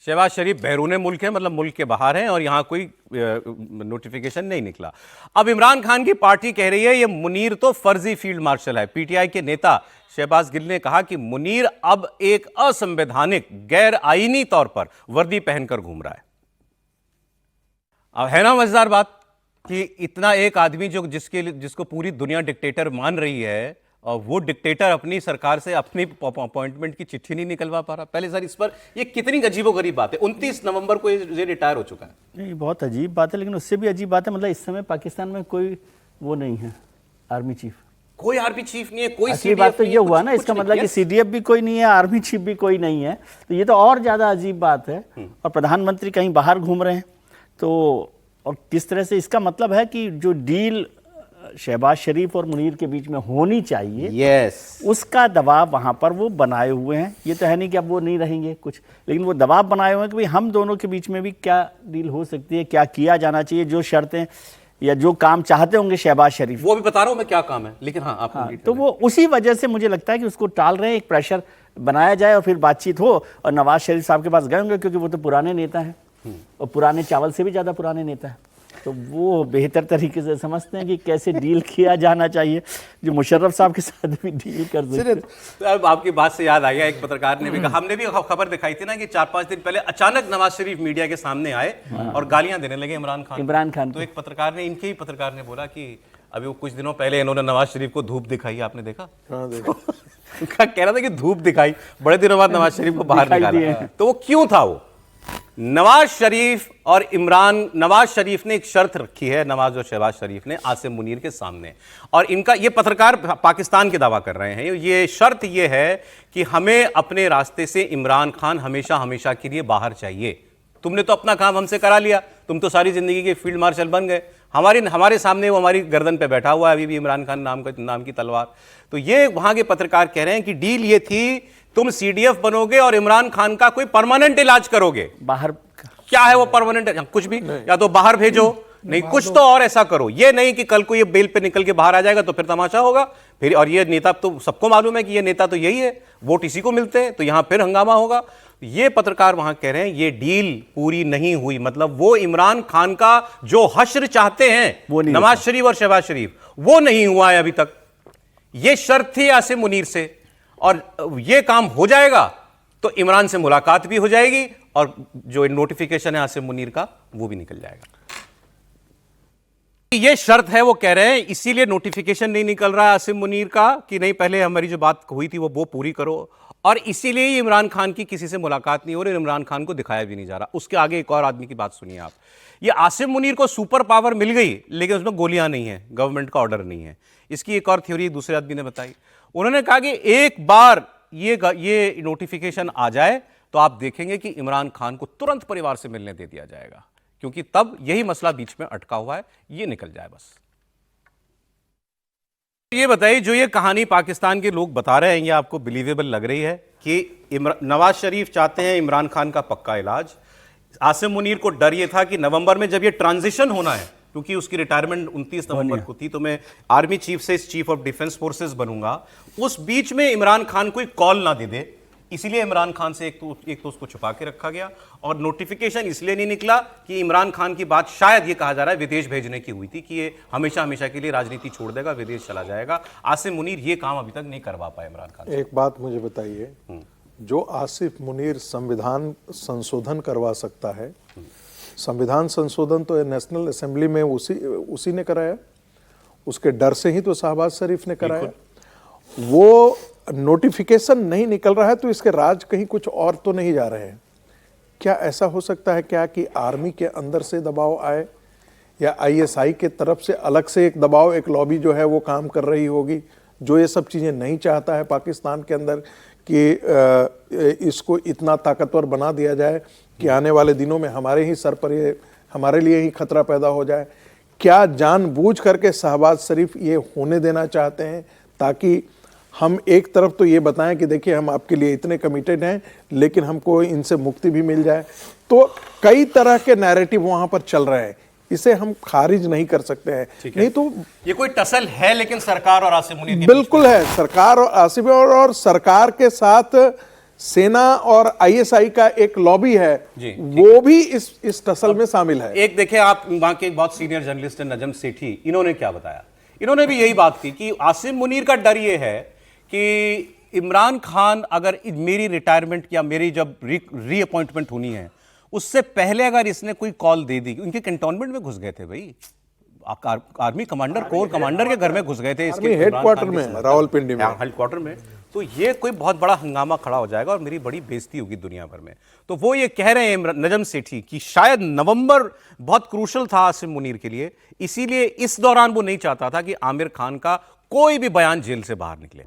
शहबाज शरीफ बैरून मुल्क है, मतलब मुल्क के बाहर हैं और यहां कोई नोटिफिकेशन नहीं निकला। अब इमरान खान की पार्टी कह रही है ये मुनीर तो फर्जी फील्ड मार्शल है। पीटीआई के नेता शहबाज गिल ने कहा कि मुनीर अब एक असंवैधानिक गैर आईनी तौर पर वर्दी पहनकर घूम रहा है। अब है ना मजेदार बात कि इतना एक आदमी जिसको पूरी दुनिया डिक्टेटर मान रही है और वो डिक्टेटर अपनी सरकार से अपनी अपॉइंटमेंट की चिट्ठी नहीं निकलवा पा रहा। पहले सर इस पर ये कितनी अजीबोगरीब बात है। 29 नवंबर को ये रिटायर हो चुका है। नहीं, बहुत अजीब बात है, लेकिन उससे भी अजीब बात है मतलब इस समय पाकिस्तान में कोई वो नहीं है आर्मी चीफ, कोई आर्मी चीफ नहीं है, कोई असली बात तो ये हुआ ना, इसका मतलब कि सीडीएफ भी कोई नहीं है, आर्मी चीफ भी कोई नहीं है, तो ये तो और ज्यादा अजीब बात है। और प्रधानमंत्री कहीं बाहर घूम रहे हैं तो, और किस तरह से इसका मतलब है कि जो डील शहबाज शरीफ और मुनीर के बीच में होनी चाहिए उसका दबाव वहां पर वो बनाए हुए हैं। ये तो है नहीं कि अब वो नहीं रहेंगे कुछ, लेकिन वो दबाव बनाए हुए हैं कि भाई हम दोनों के बीच में भी क्या डील हो सकती है, क्या किया जाना चाहिए, जो शर्तें या जो काम चाहते होंगे शहबाज शरीफ, वो भी बता रहा हूं मैं क्या काम है, लेकिन तो वो उसी वजह से मुझे लगता है कि उसको टाल रहे हैं, एक प्रेशर बनाया जाए और फिर बातचीत हो। और नवाज शरीफ साहब के पास गए होंगे क्योंकि वो तो पुराने नेता हैं और पुराने चावल से भी ज्यादा पुराने नेता है, तो वो बेहतर तरीके से समझते हैं कि कैसे डील किया जाना चाहिए, जो मुशर्रफ साहब के साथ भी डील कर सकते। तो अब आपकी बात से याद आ गया, एक पत्रकार ने भी कहा, हमने भी खबर दिखाई थी ना कि 4-5 दिन पहले अचानक नवाज शरीफ मीडिया के सामने आए और गालियां देने लगे इमरान खान। तो एक पत्रकार ने, इनके ही पत्रकार ने बोला कि अभी वो कुछ दिनों पहले इन्होंने नवाज शरीफ को धूप दिखाई, आपने देखा? कह रहा था कि धूप दिखाई, बड़े दिनों बाद नवाज शरीफ को बाहर निकाला। तो वो क्यों था? वो नवाज शरीफ ने एक शर्त रखी है, नवाज और शहबाज शरीफ ने आसिम मुनीर के सामने, और इनका ये पत्रकार पाकिस्तान के दावा कर रहे हैं, ये शर्त ये है कि हमें अपने रास्ते से इमरान खान हमेशा हमेशा के लिए बाहर चाहिए। तुमने तो अपना काम हमसे करा लिया, तुम तो सारी जिंदगी के फील्ड मार्शल बन गए, हमारे सामने वो हमारी गर्दन पे बैठा हुआ है अभी भी इमरान खान नाम की तलवार। तो ये वहां के पत्रकार कह रहे हैं कि डील ये थी, तुम सीडीएफ बनोगे और इमरान खान का कोई परमानेंट इलाज करोगे। बाहर क्या है वो परमानेंट? कुछ भी, या तो बाहर भेजो, नहीं कुछ तो और ऐसा करो। ये नहीं कि कल को ये बेल पे निकल के बाहर आ जाएगा तो फिर तमाशा होगा फिर। और ये नेता तो सबको मालूम है कि ये नेता तो यही है, वोट इसी को मिलते हैं, तो यहां फिर हंगामा होगा। ये पत्रकार वहां कह रहे हैं ये डील पूरी नहीं हुई, मतलब वो इमरान खान का जो हश्र चाहते हैं नवाज शरीफ और शहबाज शरीफ, वो नहीं हुआ है अभी तक। ये शर्त थी आसिम मुनीर से, और ये काम हो जाएगा तो इमरान से मुलाकात भी हो जाएगी और जो नोटिफिकेशन है आसिम मुनीर का वो भी निकल जाएगा। ये शर्त है, वो कह रहे हैं, इसीलिए नोटिफिकेशन नहीं निकल रहा है आसिम मुनीर का कि नहीं पहले हमारी जो बात हुई थी वो पूरी करो, और इसीलिए ही इमरान खान की किसी से मुलाकात नहीं हो रही, इमरान खान को दिखाया भी नहीं जा रहा। उसके आगे एक और आदमी की बात सुनिए आप। ये आसिम मुनीर को सुपर पावर मिल गई लेकिन उसमें गोलियां नहीं है, गवर्नमेंट का ऑर्डर नहीं है। इसकी एक और थ्योरी दूसरे आदमी ने बताई। उन्होंने कहा कि एक बार ये नोटिफिकेशन आ जाए तो आप देखेंगे कि इमरान खान को तुरंत परिवार से मिलने दे दिया जाएगा, क्योंकि तब यही मसला बीच में अटका हुआ है, ये निकल जाए बस। ये बताइए, जो ये कहानी पाकिस्तान के लोग बता रहे हैं, ये आपको बिलीवेबल लग रही है कि नवाज शरीफ चाहते हैं इमरान खान का पक्का इलाज? आसिम मुनीर को डर ये था कि नवंबर में जब ये ट्रांजिशन होना है, क्योंकि उसकी रिटायरमेंट 29 नवंबर को थी, तो मैं आर्मी चीफ से चीफ ऑफ डिफेंस फोर्सेस बनूंगा, उस बीच में इमरान खान कोई कॉल ना दे दे, इसीलिए इमरान खान से एक तो उसको छुपा के रखा गया। और नोटिफिकेशन इसलिए नहीं निकला कि इमरान खान की बात शायद ये कहा जा रहा है विदेश भेजने की हुई थी कि ये हमेशा हमेशा के लिए राजनीति छोड़ देगा, विदेश चला जाएगा। आसिम मुनीर ये काम अभी तक नहीं करवा पाए इमरान खान। एक बात मुझे बताइए, जो आसिफ मुनीर संविधान संशोधन करवा सकता है, संविधान संशोधन तो नेशनल असेंबली में उसी ने कराया, उसके डर से ही तो शहबाज शरीफ ने कराया। वो नोटिफिकेशन नहीं निकल रहा है तो इसके राज कहीं कुछ और तो नहीं जा रहे हैं। क्या ऐसा हो सकता है क्या कि आर्मी के अंदर से दबाव आए, या आईएसआई के तरफ से अलग से एक दबाव, एक लॉबी जो है वो काम कर रही होगी, जो ये सब चीज़ें नहीं चाहता है पाकिस्तान के अंदर कि इसको इतना ताकतवर बना दिया जाए कि आने वाले दिनों में हमारे ही सर पर ये, हमारे लिए ही खतरा पैदा हो जाए। क्या जानबूझ करके शहबाज शरीफ ये होने देना चाहते हैं ताकि हम एक तरफ तो ये बताएं कि देखिए हम आपके लिए इतने कमिटेड हैं, लेकिन हमको इनसे मुक्ति भी मिल जाए? तो कई तरह के नैरेटिव वहां पर चल रहे हैं, इसे हम खारिज नहीं कर सकते हैं। नहीं तो ये कोई टसल है, लेकिन सरकार और आसिम मुनीर बिल्कुल है, सरकार और आसिफ और सरकार के साथ सेना और आईएसआई का एक लॉबी है, जी, वो भी इस टसल में शामिल है। एक देखें, आप वहां के बहुत सीनियर जर्नलिस्ट हैं नजम सेठी, इन्होंने क्या बताया? इन्होंने भी यही बात की कि आसिम मुनीर का डर ये है कि इमरान खान अगर मेरी रिटायरमेंट या मेरी जब रीअपॉइंटमेंट होनी है उससे पहले अगर इसने कोई कॉल दे दी, उनके कंटोनमेंट में घुस गए थे भाई, आर्मी कमांडर, कोर कमांडर के घर में घुस गए थे, इसके हेडक्वार्टर में, रावलपिंडी में, हेडक्वार्टर में। तो ये कोई बहुत बड़ा हंगामा खड़ा हो जाएगा और मेरी बड़ी बेइज्जती होगी दुनिया भर में। तो वो ये कह रहे हैं नजम सेठी कि शायद नवंबर बहुत क्रूशल था आसिम मुनीर के लिए, इसीलिए इस दौरान वो नहीं चाहता था कि आमिर खान का कोई भी बयान जेल से बाहर निकले।